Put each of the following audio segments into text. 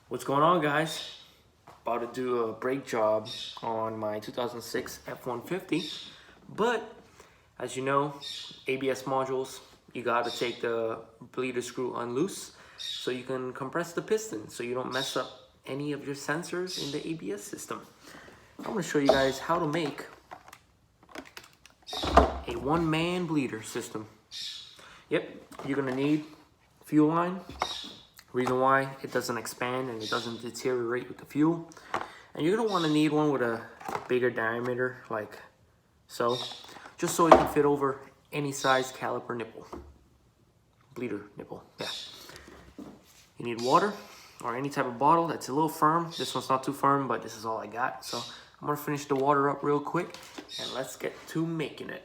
What's going on, guys? About to do a brake job on my 2006 F-150, but as you know, ABS modules, you gotta take the bleeder screw unloose so you can compress the piston so you don't mess up any of your sensors in the ABS system. I'm gonna show you guys how to make a one-man bleeder system. Yep, you're gonna need fuel line. Reason why it doesn't expand and it doesn't deteriorate with the fuel. And you're gonna wanna need one with a bigger diameter, like so, just so it can fit over any size caliper nipple. Bleeder nipple, yeah. You need water or any type of bottle that's a little firm. This one's not too firm, but this is all I got. So I'm gonna finish the water up real quick and let's get to making it.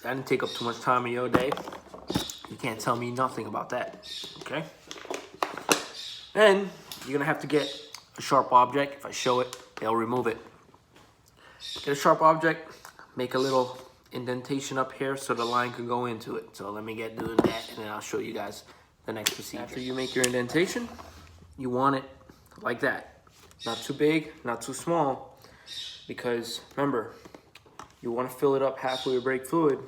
That didn't take up too much time of your day. You can't tell me nothing about that, okay? Then you're gonna have to get a sharp object. If I show it, they'll remove it. Get a sharp object, make a little indentation up here so the line can go into it. So let me get doing that and then I'll show you guys the next procedure. After you make your indentation, you want it like that. Not too big, not too small, because remember, you want to fill it up halfway with brake fluid.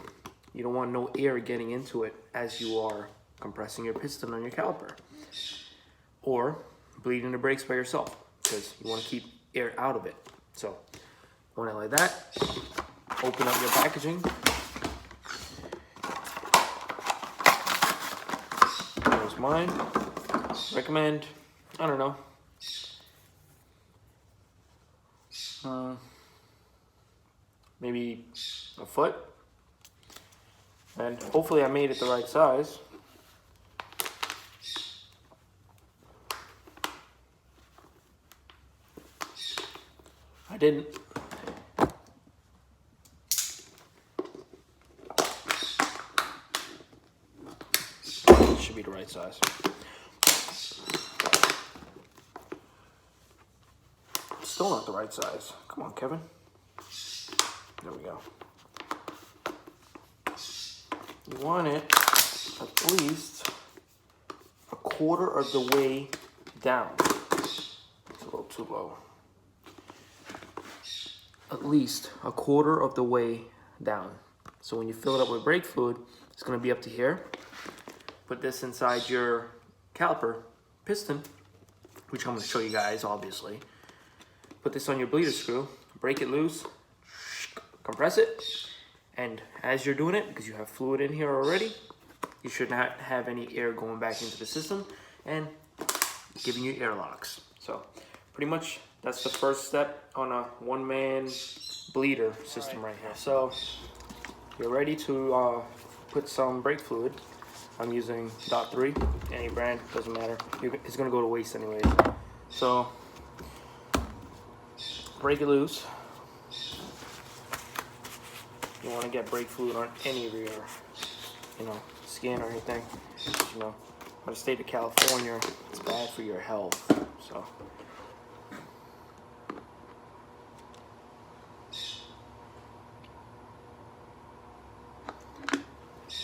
You don't want no air getting into it as you are compressing your piston on your caliper. Or bleeding the brakes by yourself, because you want to keep air out of it. So, want it like that. Open up your packaging. There's mine. Recommend, I don't know. Maybe a foot. And hopefully I made it the right size. I didn't. It should be the right size. Still not the right size. Come on, Kevin. There we go. You want it at least a quarter of the way down. It's a little too low. At least a quarter of the way down. So when you fill it up with brake fluid, it's gonna be up to here. Put this inside your caliper piston, which I'm gonna show you guys, obviously. Put this on your bleeder screw, break it loose, compress it, and as you're doing it, because you have fluid in here already, you should not have any air going back into the system and giving you airlocks. So pretty much that's the first step on a one-man bleeder system right here. So you're ready to put some brake fluid. I'm using Dot 3, any brand, doesn't matter. It's gonna go to waste anyways. So break it loose. You want to get brake fluid on any of your, skin or anything. In the state of California, it's bad for your health. So,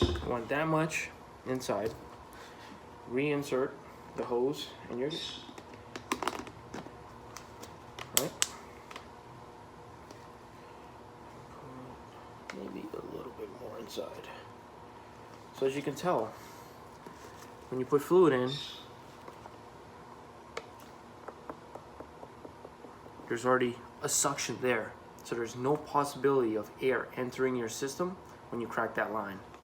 you want that much inside. Reinsert the hose and you're good. Right? Maybe a little bit more inside. So as you can tell, when you put fluid in, there's already a suction there. So there's no possibility of air entering your system when you crack that line.